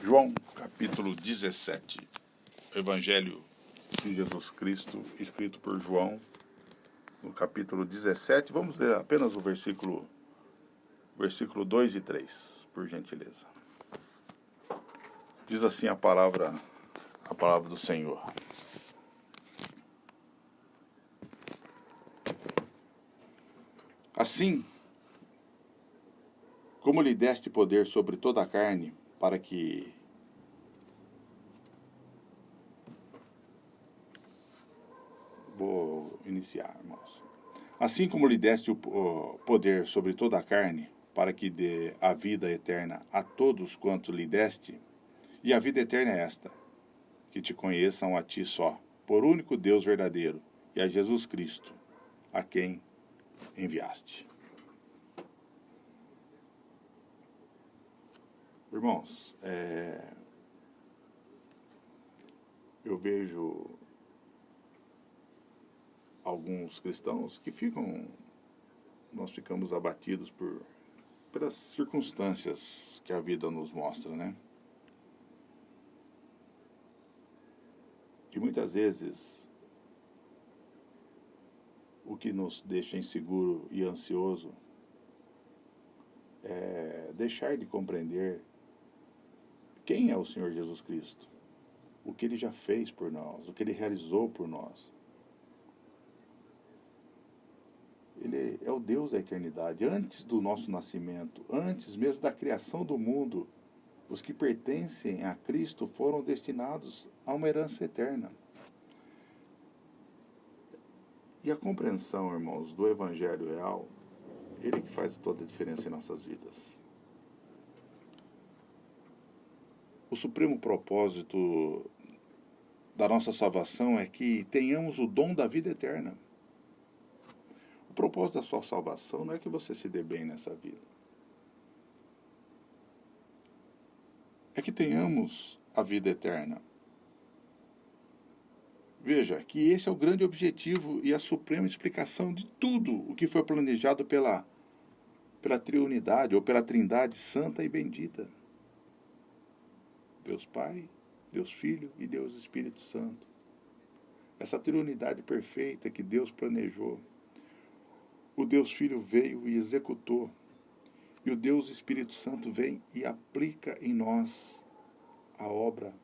João, capítulo 17, Evangelho de Jesus Cristo, escrito por João, no capítulo 17. Vamos ler apenas o versículo 2 e 3, por gentileza. Diz assim a palavra do Senhor. Assim, como lhe deste poder sobre toda a carne, para que Vou iniciar, irmãos. Assim como lhe deste o poder sobre toda a carne, para que dê a vida eterna a todos quanto lhe deste, e a vida eterna é esta, que te conheçam a ti só, por único Deus verdadeiro, e a Jesus Cristo, a quem enviaste. Irmãos, eu vejo alguns cristãos que nós ficamos abatidos pelas circunstâncias que a vida nos mostra, né? E muitas vezes o que nos deixa inseguro e ansioso é deixar de compreender quem é o Senhor Jesus Cristo, o que Ele já fez por nós, o que Ele realizou por nós. Ele é o Deus da eternidade. Antes do nosso nascimento, antes mesmo da criação do mundo, os que pertencem a Cristo foram destinados a uma herança eterna. E a compreensão, irmãos, do Evangelho real, ele que faz toda a diferença em nossas vidas. O supremo propósito da nossa salvação é que tenhamos o dom da vida eterna. O propósito da sua salvação não é que você se dê bem nessa vida. É que tenhamos a vida eterna. Veja que esse é o grande objetivo e a suprema explicação de tudo o que foi planejado pela triunidade ou pela trindade santa e bendita. Deus Pai, Deus Filho e Deus Espírito Santo. Essa triunidade perfeita que Deus planejou. O Deus Filho veio e executou. E o Deus Espírito Santo vem e aplica em nós a obra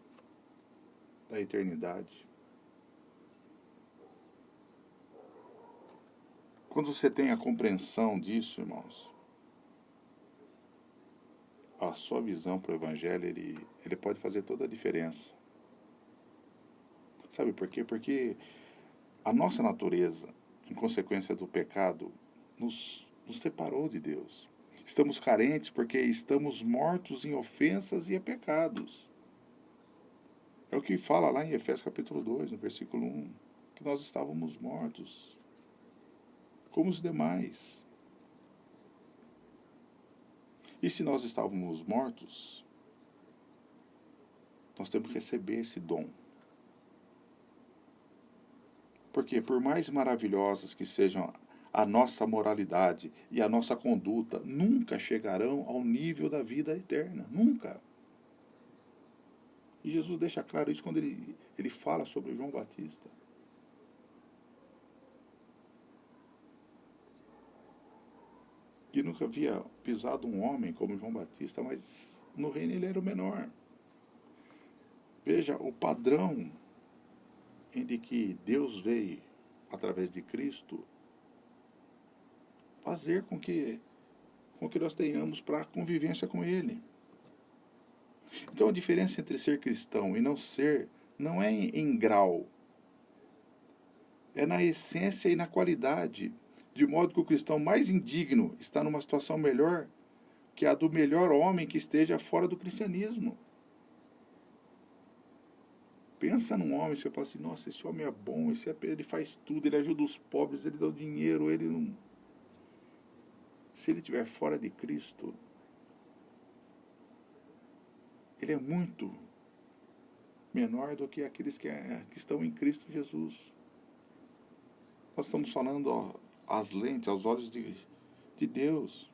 da eternidade. Quando você tem a compreensão disso, irmãos, a sua visão para o Evangelho, ele pode fazer toda a diferença. Sabe por quê? Porque a nossa natureza, em consequência do pecado, nos separou de Deus. Estamos carentes porque estamos mortos em ofensas e pecados. É o que fala lá em Efésios capítulo 2, no versículo 1, que nós estávamos mortos, como os demais. E se nós estávamos mortos, nós temos que receber esse dom. Porque por mais maravilhosas que sejam a nossa moralidade e a nossa conduta, nunca chegarão ao nível da vida eterna. Nunca. E Jesus deixa claro isso quando ele fala sobre João Batista. Que nunca havia pisado um homem como João Batista, mas no reino ele era o menor. Veja o padrão em que Deus veio, através de Cristo, fazer com que nós tenhamos para a convivência com Ele. Então a diferença entre ser cristão e não ser, não é em grau, é na essência e na qualidade, de modo que o cristão mais indigno está numa situação melhor que a do melhor homem que esteja fora do cristianismo. Pensa num homem, você fala assim, nossa, esse homem é bom, ele faz tudo, ele ajuda os pobres, ele dá o dinheiro, ele não... Se ele estiver fora de Cristo, ele é muito menor do que aqueles que estão em Cristo Jesus. Nós estamos falando às lentes, aos olhos de Deus.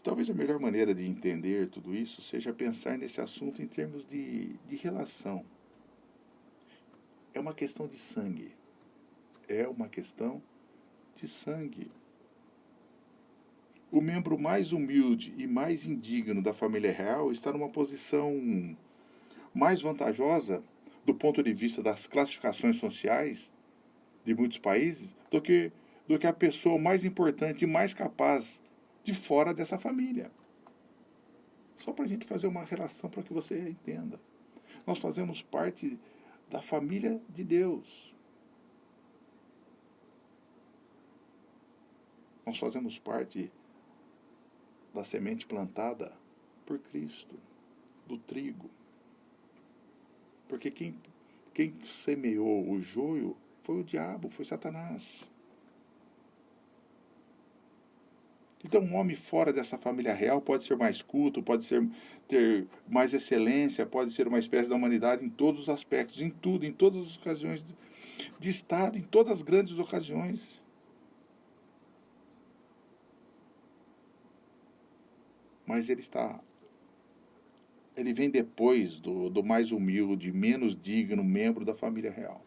Talvez a melhor maneira de entender tudo isso seja pensar nesse assunto em termos de relação. É uma questão de sangue. É uma questão de sangue. O membro mais humilde e mais indigno da família real está numa posição mais vantajosa do ponto de vista das classificações sociais de muitos países do que a pessoa mais importante e mais capaz de fora dessa família. Só para a gente fazer uma relação para que você entenda. Nós fazemos parte da família de Deus. Nós fazemos parte da semente plantada por Cristo, do trigo. Porque quem semeou o joio foi o diabo, foi Satanás. Então, um homem fora dessa família real pode ser mais culto, pode ter mais excelência, pode ser uma espécie da humanidade em todos os aspectos, em tudo, em todas as ocasiões de Estado, em todas as grandes ocasiões. Mas ele vem depois do mais humilde, menos digno membro da família real.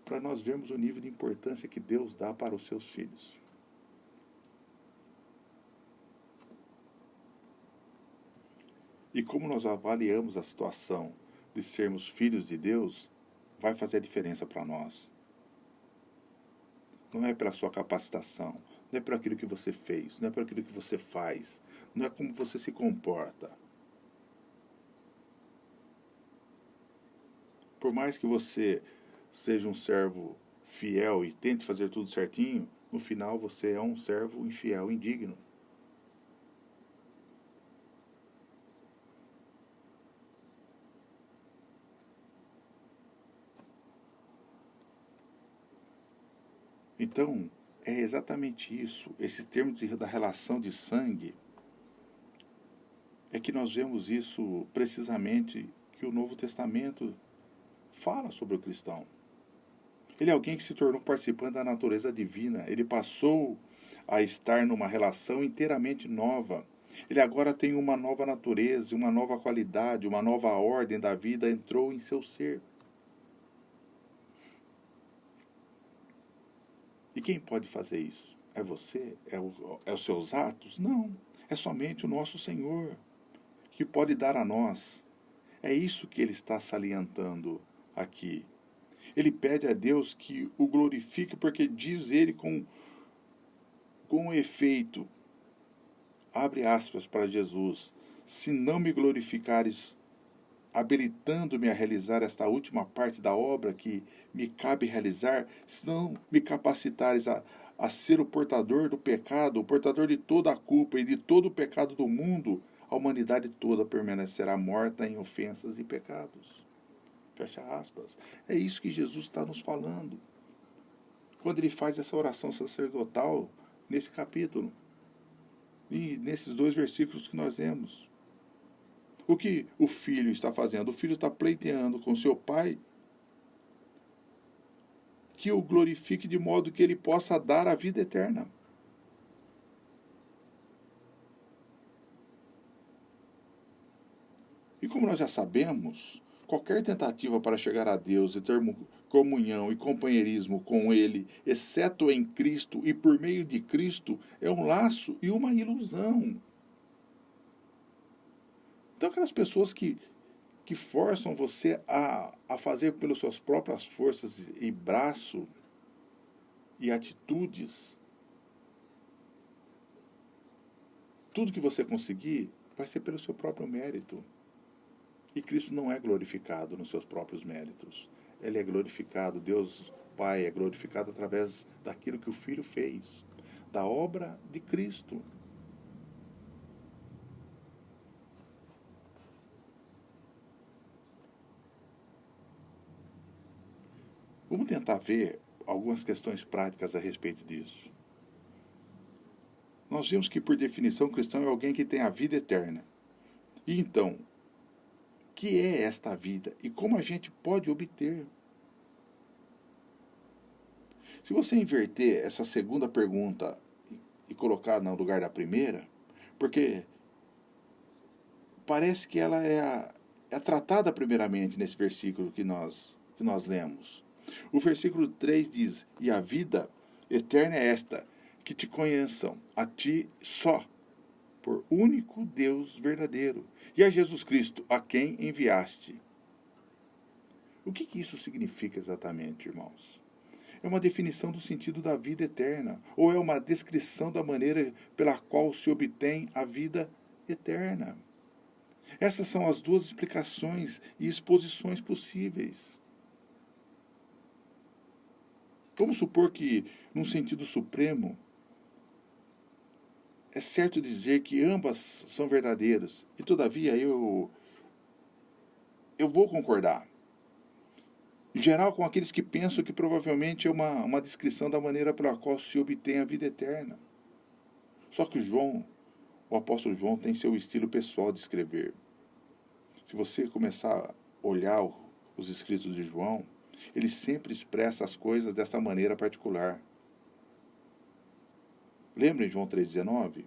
Para nós vermos o nível de importância que Deus dá para os seus filhos. E como nós avaliamos a situação de sermos filhos de Deus, vai fazer a diferença para nós. Não é pela sua capacitação, não é por aquilo que você fez, não é por aquilo que você faz, não é como você se comporta. Por mais que você seja um servo fiel e tente fazer tudo certinho, no final você é um servo infiel, indigno. Então, é exatamente isso. Esse termo da relação de sangue é que nós vemos isso precisamente que o Novo Testamento fala sobre o cristão. Ele é alguém que se tornou participante da natureza divina. Ele passou a estar numa relação inteiramente nova. Ele agora tem uma nova natureza, uma nova qualidade, uma nova ordem da vida entrou em seu ser. E quem pode fazer isso? É você? É os seus atos? Não. É somente o nosso Senhor que pode dar a nós. É isso que ele está salientando aqui. Ele pede a Deus que o glorifique, porque diz ele com efeito, abre aspas para Jesus, se não me glorificares, habilitando-me a realizar esta última parte da obra que me cabe realizar, se não me capacitares a ser o portador do pecado, o portador de toda a culpa e de todo o pecado do mundo, a humanidade toda permanecerá morta em ofensas e pecados. Fecha aspas. É isso que Jesus está nos falando. Quando ele faz essa oração sacerdotal nesse capítulo. E nesses 2 versículos que nós lemos. O que o filho está fazendo? O filho está pleiteando com seu pai que o glorifique de modo que ele possa dar a vida eterna. E como nós já sabemos, qualquer tentativa para chegar a Deus e ter comunhão e companheirismo com Ele, exceto em Cristo e por meio de Cristo, é um laço e uma ilusão. Então, aquelas pessoas que forçam você a fazer pelas suas próprias forças e braço e atitudes, tudo que você conseguir vai ser pelo seu próprio mérito. E Cristo não é glorificado nos seus próprios méritos. Ele é glorificado, Deus Pai é glorificado através daquilo que o Filho fez, da obra de Cristo. Vamos tentar ver algumas questões práticas a respeito disso. Nós vimos que, por definição, o cristão é alguém que tem a vida eterna. E então, o que é esta vida e como a gente pode obter? Se você inverter essa segunda pergunta e colocar no lugar da primeira, porque parece que ela é tratada primeiramente nesse versículo que nós lemos. O versículo 3 diz: E a vida eterna é esta, que te conheçam, a ti só, por único Deus verdadeiro, e a Jesus Cristo, a quem enviaste. O que isso significa exatamente, irmãos? É uma definição do sentido da vida eterna, ou é uma descrição da maneira pela qual se obtém a vida eterna. Essas são as duas explicações e exposições possíveis. Vamos supor que, num sentido supremo, é certo dizer que ambas são verdadeiras, e todavia eu vou concordar. Em geral, com aqueles que pensam que provavelmente é uma descrição da maneira pela qual se obtém a vida eterna. Só que o apóstolo João, tem seu estilo pessoal de escrever. Se você começar a olhar os escritos de João, ele sempre expressa as coisas dessa maneira particular. Lembra em João 3,19?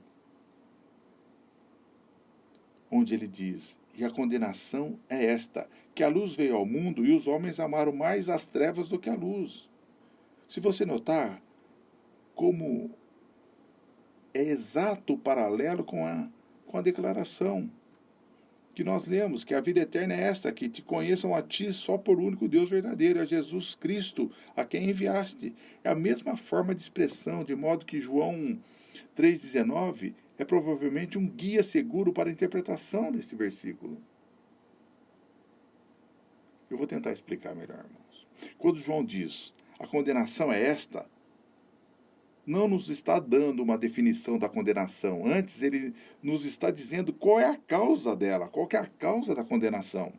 Onde ele diz: E a condenação é esta, que a luz veio ao mundo e os homens amaram mais as trevas do que a luz. Se você notar como é exato o paralelo com a declaração que nós lemos, que a vida eterna é esta, que te conheçam a ti só por único Deus verdadeiro, a Jesus Cristo, a quem enviaste. É a mesma forma de expressão, de modo que João 3,19 é provavelmente um guia seguro para a interpretação desse versículo. Eu vou tentar explicar melhor, irmãos. Quando João diz: a condenação é esta, não nos está dando uma definição da condenação. Antes, ele nos está dizendo qual é a causa dela, qual que é a causa da condenação.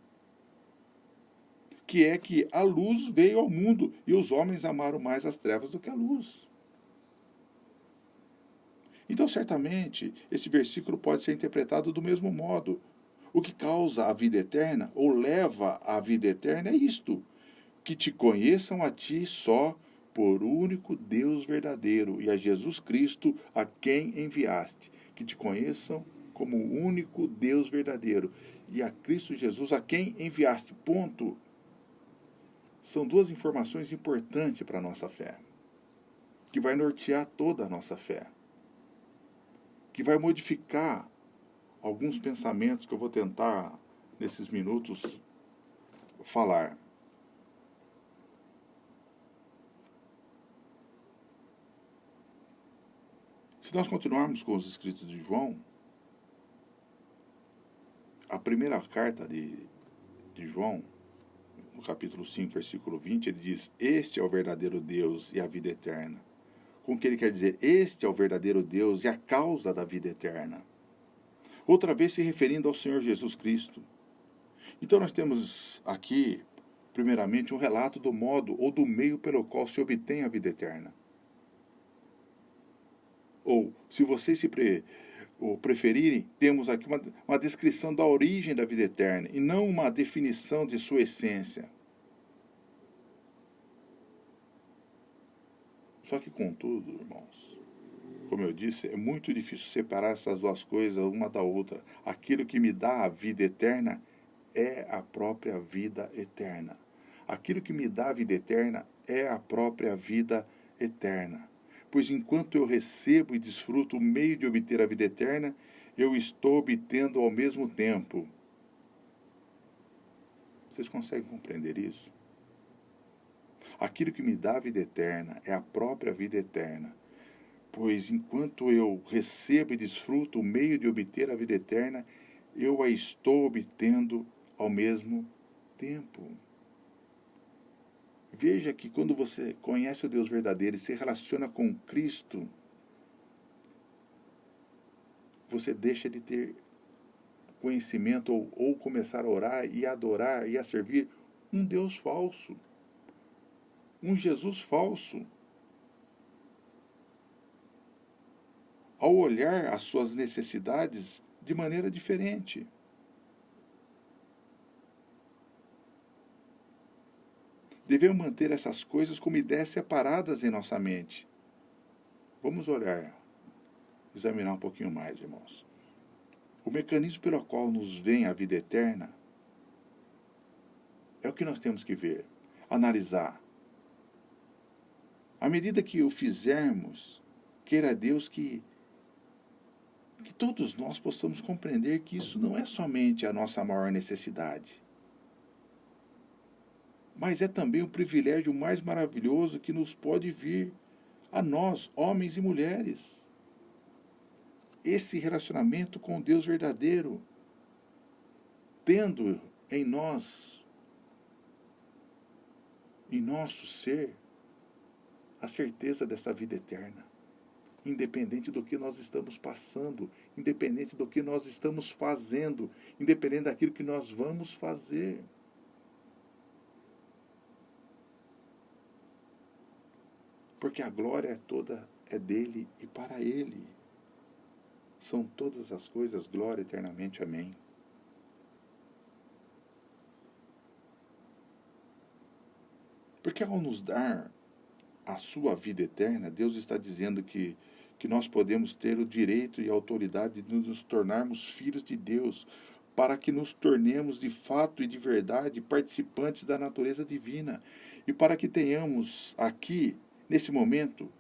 Que é que a luz veio ao mundo e os homens amaram mais as trevas do que a luz. Então, certamente, esse versículo pode ser interpretado do mesmo modo. O que causa a vida eterna, ou leva à vida eterna, é isto: que te conheçam a ti só, por único Deus verdadeiro, e a Jesus Cristo, a quem enviaste. Que te conheçam como o único Deus verdadeiro, e a Cristo Jesus, a quem enviaste. Ponto. São duas informações importantes para a nossa fé, que vai nortear toda a nossa fé, que vai modificar alguns pensamentos que eu vou tentar, nesses minutos, falar. Se nós continuarmos com os escritos de João, a primeira carta de João, no capítulo 5, versículo 20, ele diz: Este é o verdadeiro Deus e a vida eterna. Com o que ele quer dizer? Este é o verdadeiro Deus e a causa da vida eterna. Outra vez se referindo ao Senhor Jesus Cristo. Então nós temos aqui, primeiramente, um relato do modo ou do meio pelo qual se obtém a vida eterna. Ou, se vocês preferirem, temos aqui uma descrição da origem da vida eterna e não uma definição de sua essência. Só que, contudo, irmãos, como eu disse, é muito difícil separar essas duas coisas uma da outra. Aquilo que me dá a vida eterna é a própria vida eterna. Aquilo que me dá a vida eterna é a própria vida eterna. Pois enquanto eu recebo e desfruto o meio de obter a vida eterna, eu estou obtendo ao mesmo tempo. Vocês conseguem compreender isso? Aquilo que me dá a vida eterna é a própria vida eterna. Pois enquanto eu recebo e desfruto o meio de obter a vida eterna, eu a estou obtendo ao mesmo tempo. Veja que quando você conhece o Deus verdadeiro e se relaciona com Cristo, você deixa de ter conhecimento ou começar a orar e adorar e a servir um Deus falso, um Jesus falso. Ao olhar as suas necessidades de maneira diferente. Devemos manter essas coisas como ideias separadas em nossa mente. Vamos olhar examinar um pouquinho mais, irmãos. O mecanismo pelo qual nos vem a vida eterna é o que nós temos que ver, analisar. À medida que o fizermos, queira Deus que todos nós possamos compreender que isso não é somente a nossa maior necessidade, mas é também o privilégio mais maravilhoso que nos pode vir a nós, homens e mulheres. Esse relacionamento com Deus verdadeiro, tendo em nós, em nosso ser, a certeza dessa vida eterna, independente do que nós estamos passando, independente do que nós estamos fazendo, independente daquilo que nós vamos fazer. Porque a glória toda é dele e para ele. São todas as coisas glória eternamente. Amém. Porque ao nos dar a sua vida eterna, Deus está dizendo que nós podemos ter o direito e a autoridade de nos tornarmos filhos de Deus, para que nos tornemos de fato e de verdade participantes da natureza divina, e para que tenhamos aqui, nesse momento,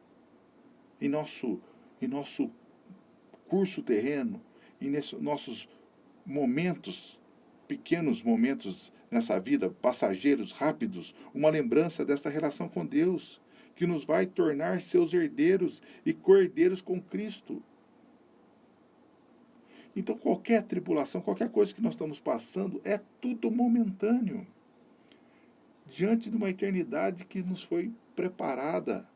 em nosso curso terreno, e nesses nossos momentos, pequenos momentos nessa vida, passageiros, rápidos, uma lembrança dessa relação com Deus, que nos vai tornar seus herdeiros e co-herdeiros com Cristo. Então, qualquer tribulação, qualquer coisa que nós estamos passando, é tudo momentâneo, diante de uma eternidade que nos foi preparada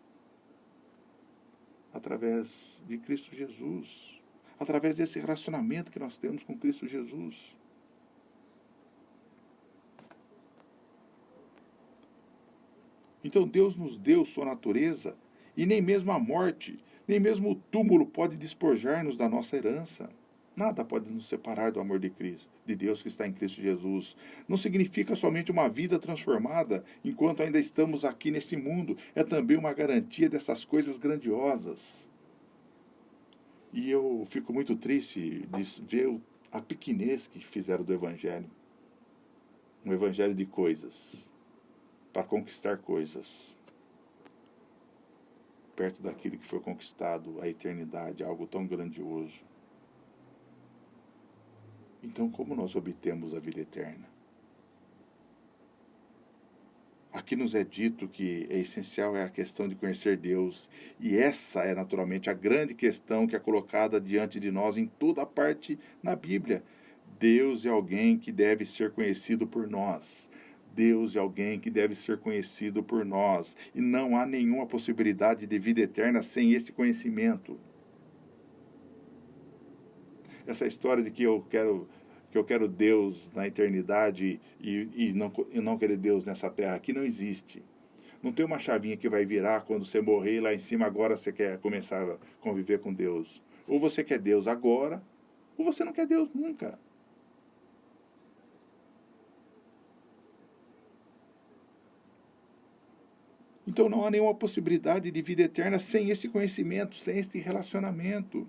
através de Cristo Jesus, através desse relacionamento que nós temos com Cristo Jesus. Então Deus nos deu sua natureza, e nem mesmo a morte, nem mesmo o túmulo pode despojar-nos da nossa herança. Nada pode nos separar do amor de Cristo, de Deus que está em Cristo Jesus. Não significa somente uma vida transformada enquanto ainda estamos aqui nesse mundo. É também uma garantia dessas coisas grandiosas. E eu fico muito triste de ver a pequenez que fizeram do Evangelho. Um evangelho de coisas, para conquistar coisas, perto daquilo que foi conquistado, a eternidade, algo tão grandioso. Então, como nós obtemos a vida eterna? Aqui nos é dito que é essencial é a questão de conhecer Deus, e essa é naturalmente a grande questão que é colocada diante de nós em toda parte na Bíblia. Deus é alguém que deve ser conhecido por nós. Deus é alguém que deve ser conhecido por nós, e não há nenhuma possibilidade de vida eterna sem esse conhecimento. Essa história de que eu quero Deus na eternidade e não querer Deus nessa terra aqui não existe. Não tem uma chavinha que vai virar quando você morrer e lá em cima agora você quer começar a conviver com Deus. Ou você quer Deus agora, ou você não quer Deus nunca. Então não há nenhuma possibilidade de vida eterna sem esse conhecimento, sem esse relacionamento.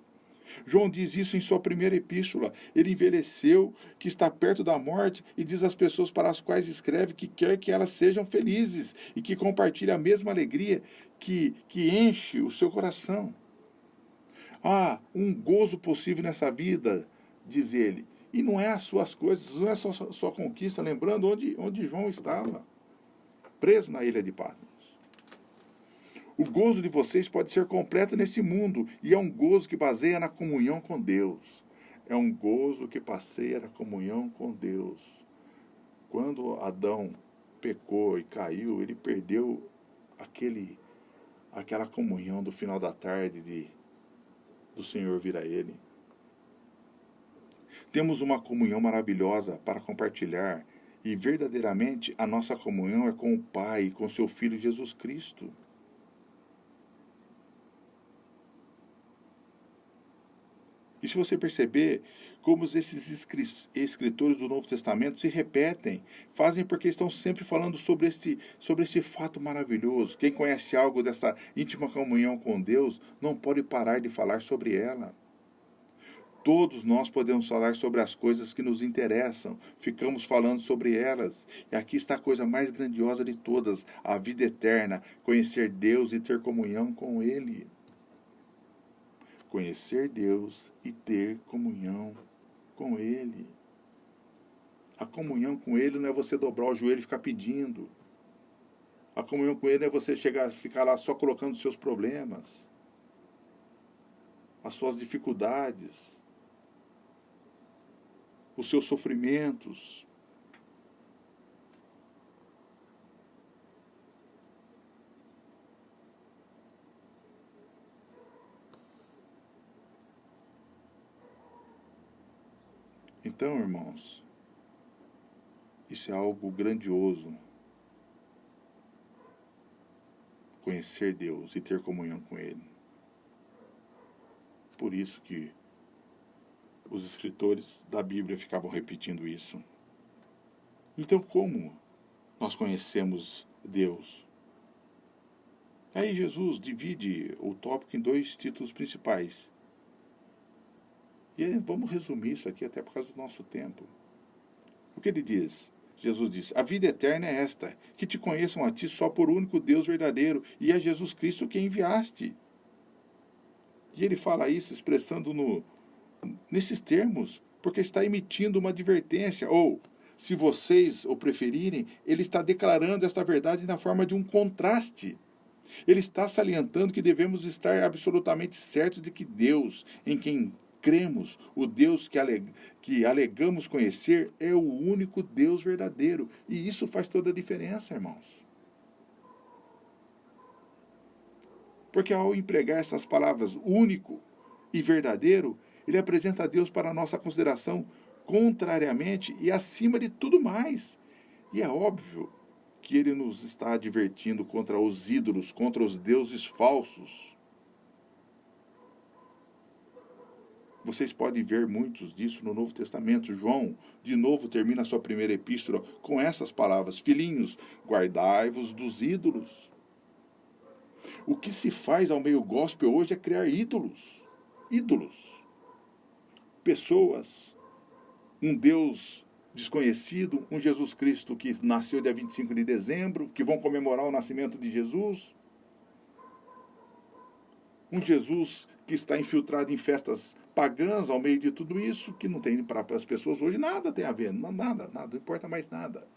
João diz isso em sua primeira epístola. Ele envelheceu, que está perto da morte, e diz às pessoas para as quais escreve que quer que elas sejam felizes e que compartilhem a mesma alegria que enche o seu coração. Há um gozo possível nessa vida, diz ele, e não é as suas coisas, não é só a sua conquista, lembrando onde João estava, preso na ilha de Patmos. O gozo de vocês pode ser completo nesse mundo, e é um gozo que baseia na comunhão com Deus. É um gozo que passeia na comunhão com Deus. Quando Adão pecou e caiu, ele perdeu aquela comunhão do final da tarde do Senhor vir a ele. Temos uma comunhão maravilhosa para compartilhar, e verdadeiramente a nossa comunhão é com o Pai e com seu Filho Jesus Cristo. E se você perceber, como esses escritores do Novo Testamento se repetem, fazem porque estão sempre falando sobre este fato maravilhoso. Quem conhece algo dessa íntima comunhão com Deus não pode parar de falar sobre ela. Todos nós podemos falar sobre as coisas que nos interessam, ficamos falando sobre elas. E aqui está a coisa mais grandiosa de todas, a vida eterna, conhecer Deus e ter comunhão com Ele. Conhecer Deus e ter comunhão com Ele. A comunhão com Ele não é você dobrar o joelho e ficar pedindo. A comunhão com Ele não é você ficar lá só colocando os seus problemas, as suas dificuldades, os seus sofrimentos. Então, irmãos, isso é algo grandioso. Conhecer Deus e ter comunhão com Ele. Por isso que os escritores da Bíblia ficavam repetindo isso. Então, como nós conhecemos Deus? Aí Jesus divide o tópico em 2 títulos principais. E aí, vamos resumir isso aqui até por causa do nosso tempo. O que ele diz? Jesus diz: a vida eterna é esta, que te conheçam a ti só por único Deus verdadeiro e a Jesus Cristo que enviaste. E ele fala isso expressando nesses termos, porque está emitindo uma advertência, ou, se vocês o preferirem, ele está declarando esta verdade na forma de um contraste. Ele está salientando que devemos estar absolutamente certos de que Deus, em quem cremos, o Deus que alegamos conhecer, é o único Deus verdadeiro. E isso faz toda a diferença, irmãos. Porque ao empregar essas palavras único e verdadeiro, ele apresenta a Deus para a nossa consideração contrariamente e acima de tudo mais. E é óbvio que ele nos está advertindo contra os ídolos, contra os deuses falsos. Vocês podem ver muitos disso no Novo Testamento. João, de novo, termina a sua primeira epístola com essas palavras: filhinhos, guardai-vos dos ídolos. O que se faz ao meio gospel hoje é criar ídolos. Ídolos. Pessoas. Um Deus desconhecido. Um Jesus Cristo que nasceu dia 25 de dezembro, que vão comemorar o nascimento de Jesus. Um Jesus que está infiltrado em festas pagãs ao meio de tudo isso, que não tem para as pessoas hoje nada tem a ver, nada, não importa mais nada.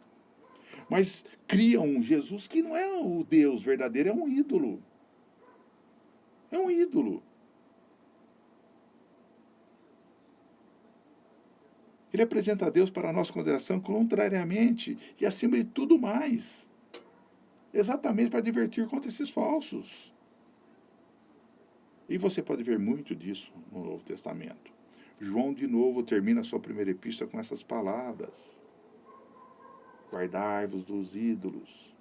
Mas criam um Jesus que não é o Deus verdadeiro, é um ídolo. É um ídolo. Ele apresenta a Deus para a nossa consideração contrariamente e acima de tudo mais. Exatamente para divertir contra esses falsos. E você pode ver muito disso no Novo Testamento. João, de novo, termina a sua primeira epístola com essas palavras: guardai-vos dos ídolos.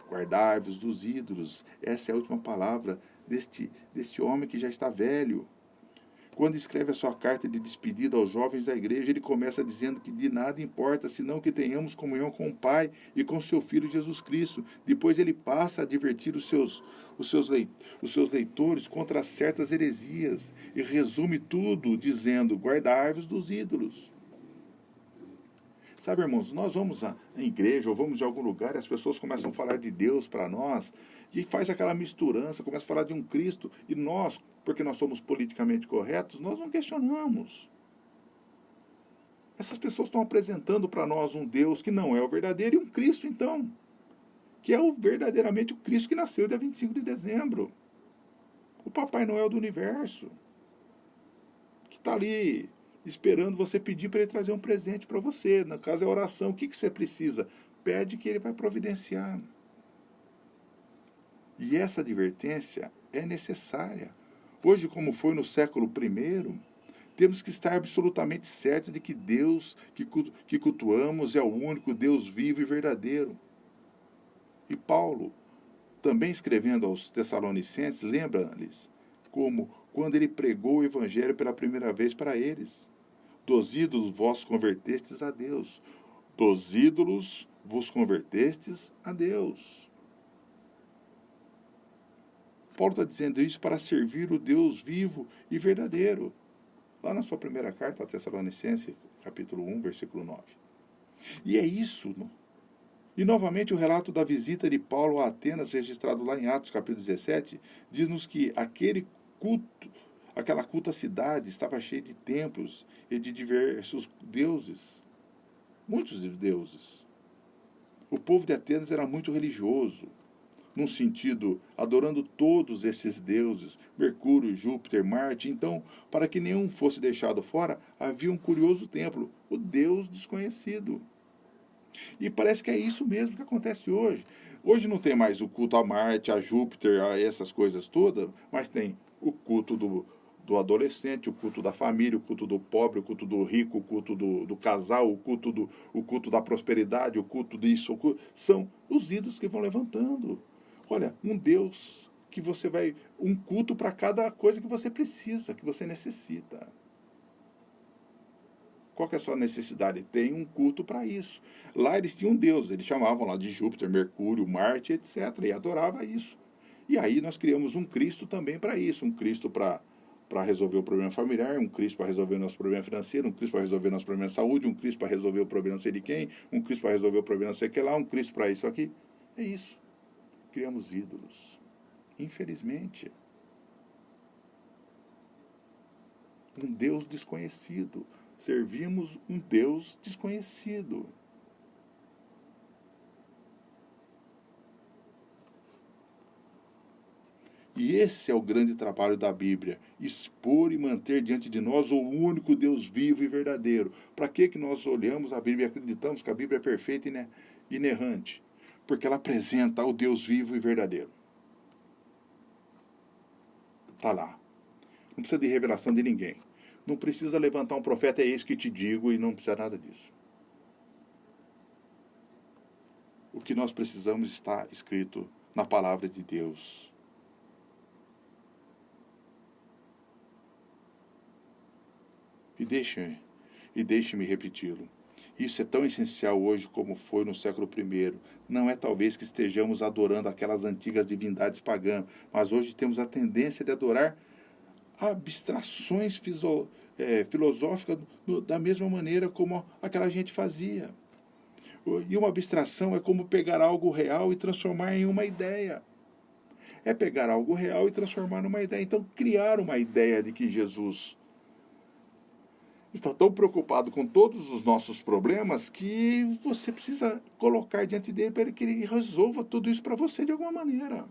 Guardai-vos dos ídolos. Essa é a última palavra deste homem que já está velho. Quando escreve a sua carta de despedida aos jovens da igreja, ele começa dizendo que de nada importa, senão que tenhamos comunhão com o Pai e com seu Filho Jesus Cristo. Depois ele passa a advertir os seus leitores contra certas heresias e resume tudo dizendo: guardai-vos dos ídolos. Sabe, irmãos, nós vamos à igreja ou vamos de algum lugar e as pessoas começam a falar de Deus para nós e faz aquela misturança, começa a falar de um Cristo e nós, porque nós somos politicamente corretos, nós não questionamos. Essas pessoas estão apresentando para nós um Deus que não é o verdadeiro e um Cristo, então, que é verdadeiramente o Cristo que nasceu dia 25 de dezembro. O Papai Noel do universo, que está ali esperando você pedir para ele trazer um presente para você. No caso é oração. O que você precisa? Pede que ele vai providenciar. E essa advertência é necessária. Hoje, como foi no século I, temos que estar absolutamente certos de que Deus que cultuamos é o único Deus vivo e verdadeiro. E Paulo, também escrevendo aos Tessalonicenses, lembra-lhes como quando ele pregou o evangelho pela primeira vez para eles. Dos ídolos vós convertestes a Deus. Dos ídolos vos convertestes a Deus. Paulo está dizendo isso para servir o Deus vivo e verdadeiro. Lá na sua primeira carta a Tessalonicenses, capítulo 1, versículo 9. E é isso. E novamente o relato da visita de Paulo a Atenas, registrado lá em Atos, capítulo 17, diz-nos que aquela culta cidade estava cheia de templos e de diversos deuses. Muitos deuses. O povo de Atenas era muito religioso, num sentido, adorando todos esses deuses, Mercúrio, Júpiter, Marte. Então, para que nenhum fosse deixado fora, havia um curioso templo, o Deus desconhecido. E parece que é isso mesmo que acontece hoje. Hoje não tem mais o culto a Marte, a Júpiter, a essas coisas todas, mas tem o culto do adolescente, o culto da família, o culto do pobre, o culto do rico, o culto do casal, o culto da prosperidade, o culto disso. São os ídolos que vão levantando. Olha, um Deus que você vai... um culto para cada coisa que você precisa, que você necessita. Qual que é a sua necessidade? Tem um culto para isso. Lá eles tinham Deus, eles chamavam lá de Júpiter, Mercúrio, Marte, etc. E adorava isso. E aí nós criamos um Cristo também para isso. Um Cristo para resolver o problema familiar, um Cristo para resolver o nosso problema financeiro, um Cristo para resolver o nosso problema de saúde, um Cristo para resolver o problema não sei de quem, um Cristo para resolver o problema não sei o que lá, um Cristo para isso aqui. É isso. Criamos ídolos. Infelizmente. Um Deus desconhecido. Servimos um Deus desconhecido. E esse é o grande trabalho da Bíblia, expor e manter diante de nós o único Deus vivo e verdadeiro. Para que nós olhamos a Bíblia e acreditamos que a Bíblia é perfeita e inerrante? Porque ela apresenta o Deus vivo e verdadeiro. Está lá. Não precisa de revelação de ninguém. Não precisa levantar um profeta, é isso que te digo, e não precisa nada disso. O que nós precisamos está escrito na palavra de Deus. E deixe-me repeti-lo. Isso é tão essencial hoje como foi no século I. Não é talvez que estejamos adorando aquelas antigas divindades pagãs, mas hoje temos a tendência de adorar abstrações filosóficas da mesma maneira como aquela gente fazia. E uma abstração é como pegar algo real e transformar em uma ideia. É pegar algo real e transformar numa ideia. Então, criar uma ideia de que Jesus está tão preocupado com todos os nossos problemas que você precisa colocar diante dele para que ele resolva tudo isso para você de alguma maneira.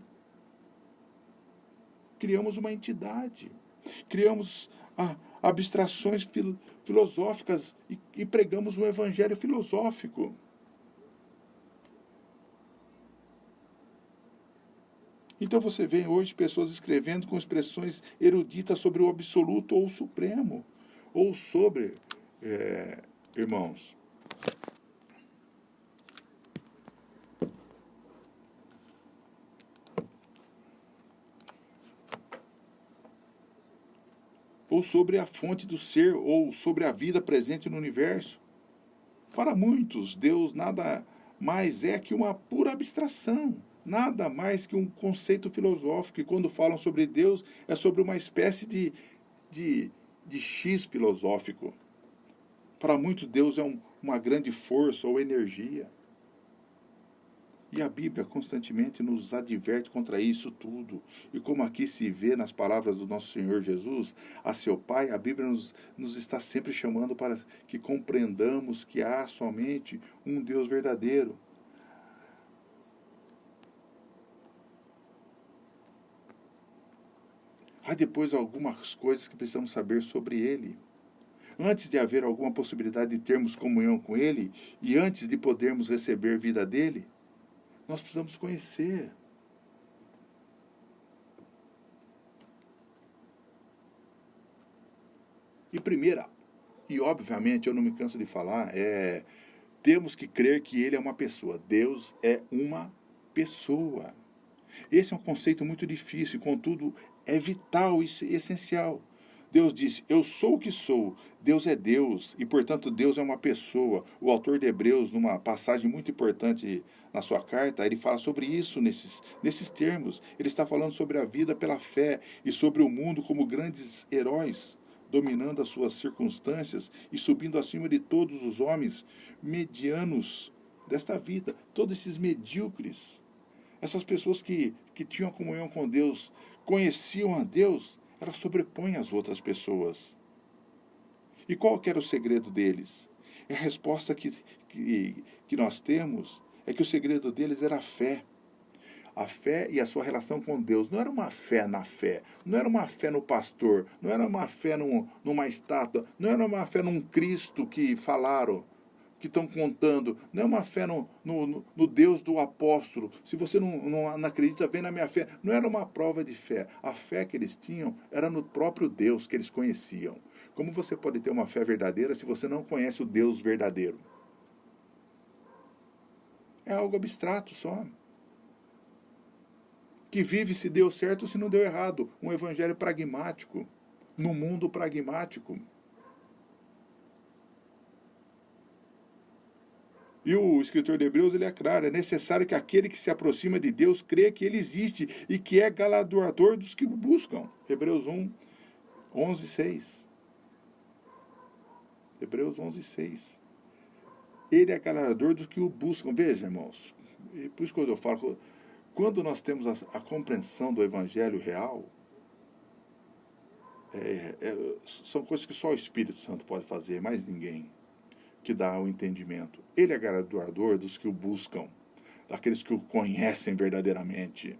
Criamos uma entidade. Criamos abstrações filosóficas e pregamos um evangelho filosófico. Então você vê hoje pessoas escrevendo com expressões eruditas sobre o absoluto ou o supremo, ou sobre, irmãos, ou sobre a fonte do ser, ou sobre a vida presente no universo. Para muitos, Deus nada mais é que uma pura abstração, nada mais que um conceito filosófico, e quando falam sobre Deus, é sobre uma espécie de X filosófico. Para muitos, Deus é uma grande força ou energia. E a Bíblia constantemente nos adverte contra isso tudo. E como aqui se vê nas palavras do nosso Senhor Jesus a seu Pai, a Bíblia nos está sempre chamando para que compreendamos que há somente um Deus verdadeiro. Há depois algumas coisas que precisamos saber sobre Ele. Antes de haver alguma possibilidade de termos comunhão com Ele e antes de podermos receber vida dEle, nós precisamos conhecer. E primeira, e obviamente eu não me canso de falar, temos que crer que Ele é uma pessoa. Deus é uma pessoa. Esse é um conceito muito difícil, contudo, é vital e essencial. Deus disse, eu sou o que sou. Deus é Deus e, portanto, Deus é uma pessoa. O autor de Hebreus, numa passagem muito importante na sua carta, ele fala sobre isso nesses termos. Ele está falando sobre a vida pela fé e sobre o mundo como grandes heróis, dominando as suas circunstâncias e subindo acima de todos os homens medianos desta vida, todos esses medíocres. Essas pessoas que tinham comunhão com Deus, conheciam a Deus, elas sobrepõem as outras pessoas. E qual que era o segredo deles? E a resposta que nós temos é que o segredo deles era a fé. A fé e a sua relação com Deus. Não era uma fé na fé, não era uma fé no pastor, não era uma fé numa estátua, não era uma fé num Cristo que falaram, que estão contando, não é uma fé no Deus do apóstolo. Se você não acredita, vem na minha fé. Não era uma prova de fé. A fé que eles tinham era no próprio Deus que eles conheciam. Como você pode ter uma fé verdadeira se você não conhece o Deus verdadeiro? É algo abstrato só. Que vive se deu certo ou se não deu errado. Um evangelho pragmático. No mundo pragmático. E o escritor de Hebreus, ele é claro, é necessário que aquele que se aproxima de Deus creia que ele existe e que é galardoador dos que o buscam. Hebreus 1, 11, 6. Hebreus 11, 6. Ele é galardoador dos que o buscam. Veja, irmãos, por isso que eu falo, quando nós temos a compreensão do evangelho real, são coisas que só o Espírito Santo pode fazer, mais ninguém, que dá o entendimento. Ele é galardoador dos que o buscam, daqueles que o conhecem verdadeiramente,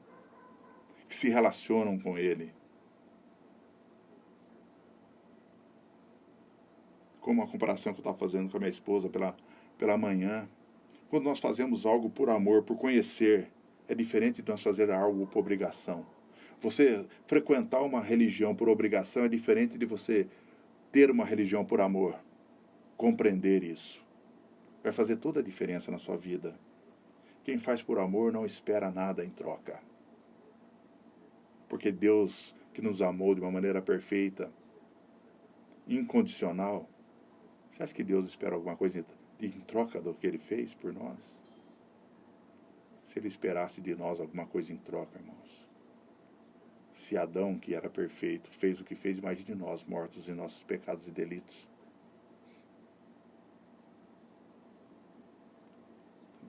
que se relacionam com ele. Como a comparação que eu estava fazendo com a minha esposa pela manhã. Quando nós fazemos algo por amor, por conhecer, é diferente de nós fazer algo por obrigação. Você frequentar uma religião por obrigação é diferente de você ter uma religião por amor. Compreender isso vai fazer toda a diferença na sua vida. Quem faz por amor não espera nada em troca. Porque Deus, que nos amou de uma maneira perfeita, incondicional, você acha que Deus espera alguma coisa em troca do que Ele fez por nós? Se Ele esperasse de nós alguma coisa em troca, irmãos. Se Adão, que era perfeito, fez o que fez, imagine nós, mortos em nossos pecados e delitos.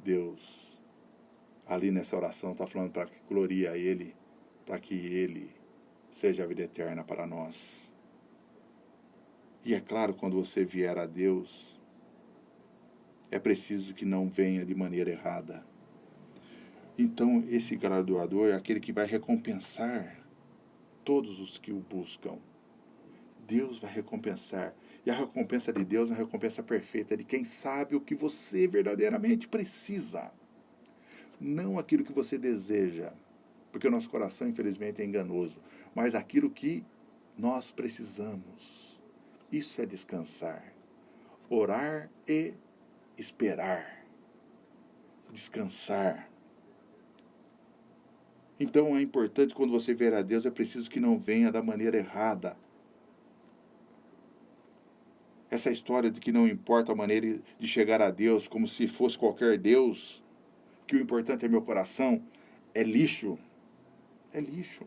Deus, ali nessa oração, está falando para que glorie a Ele, para que Ele seja a vida eterna para nós. E é claro, quando você vier a Deus, é preciso que não venha de maneira errada. Então, esse galardoador é aquele que vai recompensar todos os que o buscam. Deus vai recompensar. E a recompensa de Deus é uma recompensa perfeita de quem sabe o que você verdadeiramente precisa. Não aquilo que você deseja, porque o nosso coração, infelizmente, é enganoso, mas aquilo que nós precisamos. Isso é descansar. Orar e esperar. Descansar. Então é importante, quando você vier a Deus, é preciso que não venha da maneira errada. Essa história de que não importa a maneira de chegar a Deus, como se fosse qualquer Deus, que o importante é meu coração, é lixo. É lixo.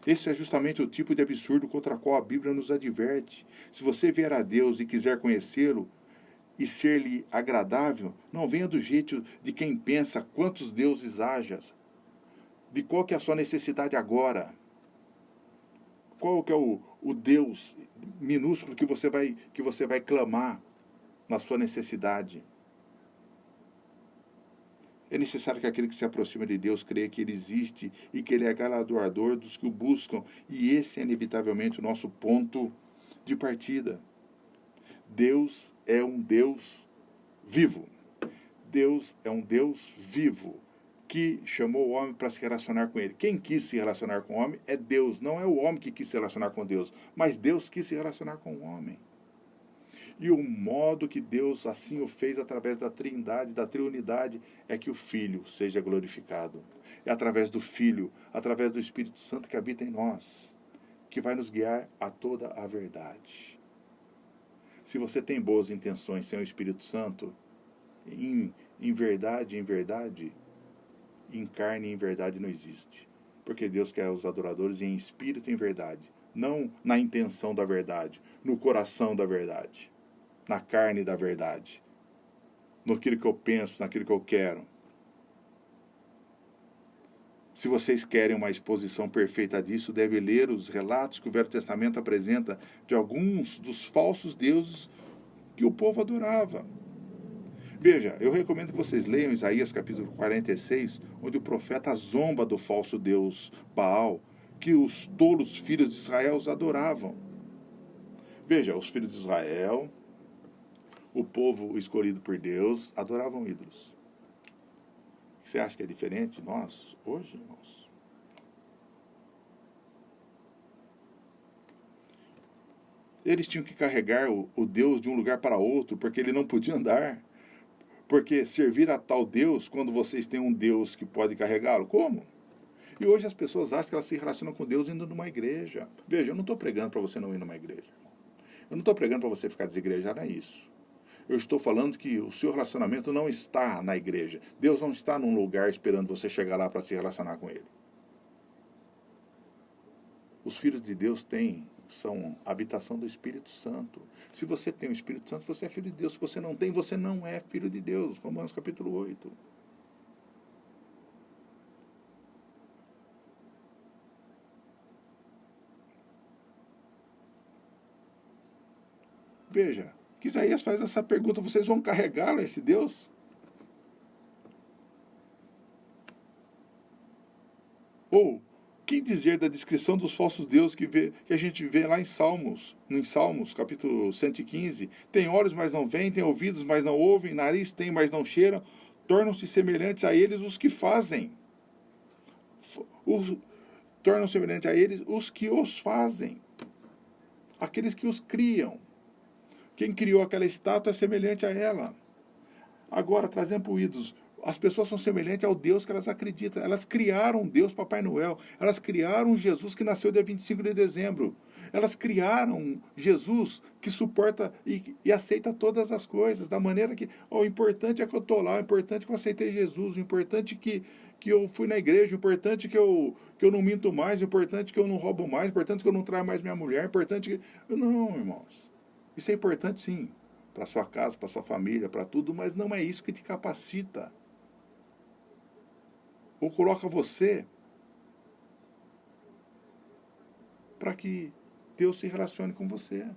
Esse é justamente o tipo de absurdo contra o qual a Bíblia nos adverte. Se você vier a Deus e quiser conhecê-lo e ser-lhe agradável, não venha do jeito de quem pensa quantos deuses haja, de qual que é a sua necessidade agora. Qual que é o Deus minúsculo que você vai clamar na sua necessidade? É necessário que aquele que se aproxima de Deus creia que Ele existe e que Ele é galardoador dos que o buscam. E esse é inevitavelmente o nosso ponto de partida. Deus é um Deus vivo. Deus é um Deus vivo que chamou o homem para se relacionar com Ele. Quem quis se relacionar com o homem é Deus. Não é o homem que quis se relacionar com Deus, mas Deus quis se relacionar com o homem. E o modo que Deus assim o fez através da Trindade, da Triunidade, é que o Filho seja glorificado. É através do Filho, através do Espírito Santo que habita em nós, que vai nos guiar a toda a verdade. Se você tem boas intenções sem o Espírito Santo, em verdade, em carne e em verdade não existe. Porque Deus quer os adoradores em espírito e em verdade. Não na intenção da verdade, no coração da verdade, na carne da verdade, naquilo que eu penso, naquilo que eu quero. Se vocês querem uma exposição perfeita disso, deve ler os relatos que o Velho Testamento apresenta de alguns dos falsos deuses que o povo adorava. Veja, eu recomendo que vocês leiam Isaías capítulo 46, onde o profeta zomba do falso deus Baal, que os tolos filhos de Israel adoravam. Veja, os filhos de Israel, o povo escolhido por Deus, adoravam ídolos. Você acha que é diferente de nós hoje, irmãos? Eles tinham que carregar o Deus de um lugar para outro, porque ele não podia andar. Porque servir a tal Deus, quando vocês têm um Deus que pode carregá-lo, como? E hoje as pessoas acham que elas se relacionam com Deus indo numa igreja. Veja, eu não estou pregando para você não ir numa igreja, irmão. Eu não estou pregando para você ficar desigrejado, não é isso. Eu estou falando que o seu relacionamento não está na igreja. Deus não está num lugar esperando você chegar lá para se relacionar com Ele. Os filhos de Deus são a habitação do Espírito Santo. Se você tem o Espírito Santo, você é filho de Deus. Se você não tem, você não é filho de Deus. Romanos capítulo 8. Veja, que Isaías faz essa pergunta: vocês vão carregá-lo, esse Deus? Ou, que dizer da descrição dos falsos deuses que a gente vê lá em Salmos, capítulo 115? Tem olhos, mas não veem, tem ouvidos, mas não ouvem, nariz tem, mas não cheiram, tornam-se semelhantes a eles os que fazem. Tornam-se semelhantes a eles os que os fazem, aqueles que os criam. Quem criou aquela estátua é semelhante a ela. Agora, trazendo para o ídolos, as pessoas são semelhantes ao Deus que elas acreditam. Elas criaram Deus Papai Noel. Elas criaram Jesus que nasceu dia 25 de dezembro. Elas criaram Jesus que suporta e aceita todas as coisas. Da maneira que, o importante é que eu estou lá, o importante é que eu aceitei Jesus, o importante é que eu fui na igreja, o importante é que eu não minto mais, o importante é que eu não roubo mais, o importante é que eu não traio mais minha mulher, o importante é que... Não, irmãos. Isso é importante, sim, para sua casa, para sua família, para tudo, mas não é isso que te capacita. Ou coloca você para que Deus se relacione com você.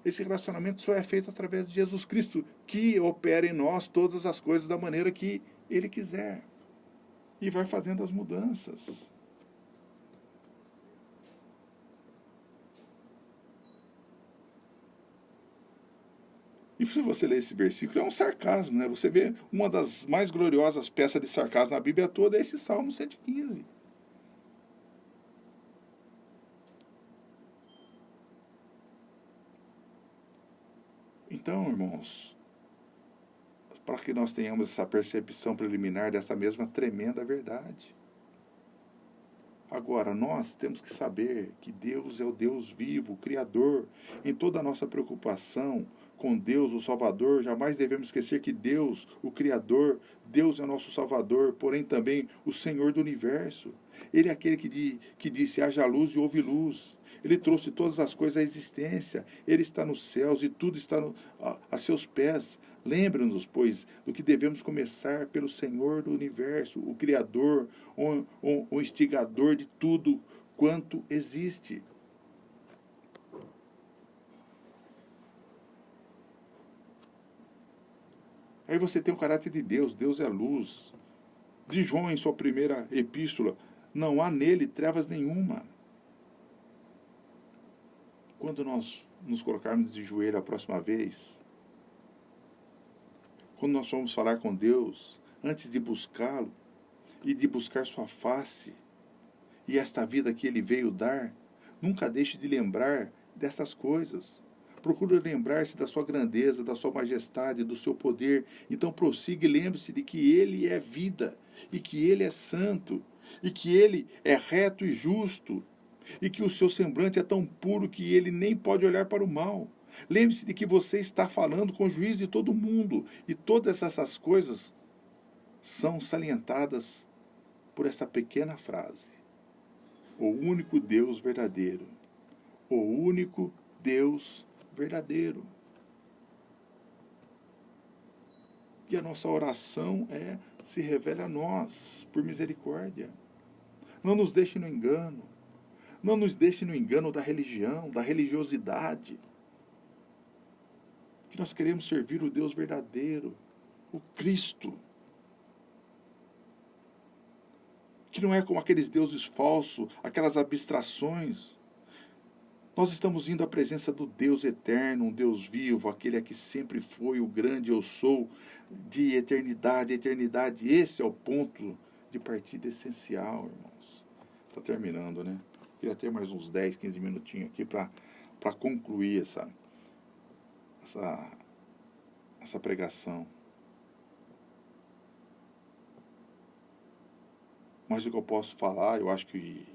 Esse relacionamento só é feito através de Jesus Cristo, que opera em nós todas as coisas da maneira que Ele quiser. E vai fazendo as mudanças. E se você ler esse versículo, é um sarcasmo, né? Você vê uma das mais gloriosas peças de sarcasmo na Bíblia toda, é esse Salmo 115. Então, irmãos, para que nós tenhamos essa percepção preliminar dessa mesma tremenda verdade. Agora, nós temos que saber que Deus é o Deus vivo, o Criador. Em toda a nossa preocupação com Deus, o Salvador, jamais devemos esquecer que Deus, o Criador, Deus é nosso Salvador, porém também o Senhor do Universo. Ele é aquele que disse, haja luz e houve luz. Ele trouxe todas as coisas à existência. Ele está nos céus e tudo está a seus pés. Lembre-nos, pois, do que devemos começar pelo Senhor do Universo, o Criador, o instigador de tudo quanto existe. Aí você tem o caráter de Deus, Deus é luz. De João, em sua primeira epístola, não há nele trevas nenhuma. Quando nós nos colocarmos de joelho a próxima vez, quando nós formos falar com Deus, antes de buscá-lo e de buscar sua face e esta vida que Ele veio dar, nunca deixe de lembrar dessas coisas, Procure lembrar-se da sua grandeza, da sua majestade, do seu poder. Então prossiga e lembre-se de que Ele é vida, e que Ele é santo, e que Ele é reto e justo, e que o seu semblante é tão puro que Ele nem pode olhar para o mal. Lembre-se de que você está falando com o juiz de todo mundo, e todas essas coisas são salientadas por essa pequena frase: o único Deus verdadeiro. O único Deus verdadeiro. E a nossa oração é: se revele a nós, por misericórdia. Não nos deixe no engano. Não nos deixe no engano da religião, da religiosidade. Que nós queremos servir o Deus verdadeiro, o Cristo. Que não é como aqueles deuses falsos, aquelas abstrações. Nós estamos indo à presença do Deus eterno, um Deus vivo, aquele que sempre foi o grande eu sou, de eternidade a eternidade. Esse é o ponto de partida essencial, irmãos. Está terminando, né? Queria ter mais uns 10, 15 minutinhos aqui para concluir essa pregação. Mas o que eu posso falar, eu acho que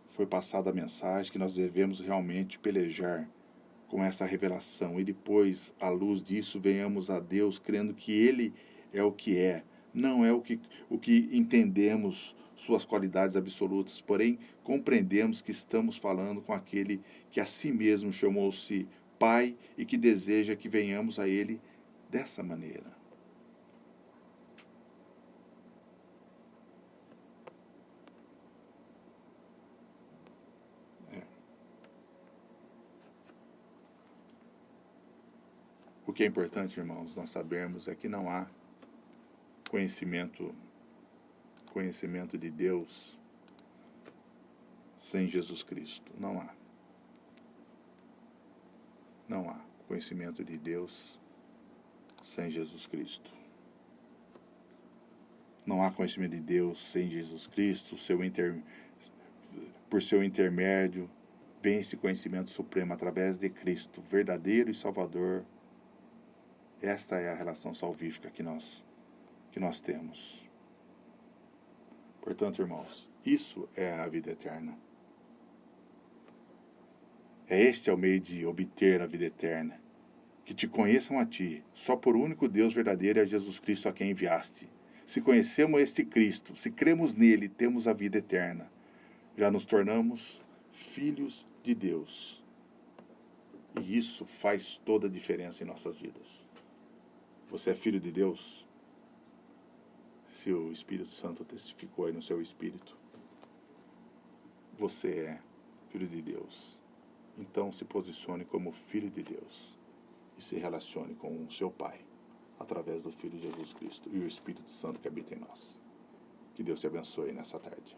foi passada a mensagem que nós devemos realmente pelejar com essa revelação e depois, à luz disso, venhamos a Deus crendo que Ele é o que é, não é o que entendemos suas qualidades absolutas, porém compreendemos que estamos falando com aquele que a si mesmo chamou-se Pai e que deseja que venhamos a Ele dessa maneira. O que é importante, irmãos, nós sabermos é que não há conhecimento de Deus sem Jesus Cristo. Não há. Não há conhecimento de Deus sem Jesus Cristo. Não há conhecimento de Deus sem Jesus Cristo. Por seu intermédio, vem esse conhecimento supremo através de Cristo, verdadeiro e Salvador. Esta é a relação salvífica que nós temos. Portanto, irmãos, isso é a vida eterna. Este é o meio de obter a vida eterna. Que te conheçam a ti, só por único Deus verdadeiro, é Jesus Cristo a quem enviaste. Se conhecemos este Cristo, se cremos nele, temos a vida eterna. Já nos tornamos filhos de Deus. E isso faz toda a diferença em nossas vidas. Você é filho de Deus? Se o Espírito Santo testificou aí no seu espírito, você é filho de Deus. Então se posicione como filho de Deus e se relacione com o seu Pai através do Filho Jesus Cristo e o Espírito Santo que habita em nós. Que Deus te abençoe nessa tarde.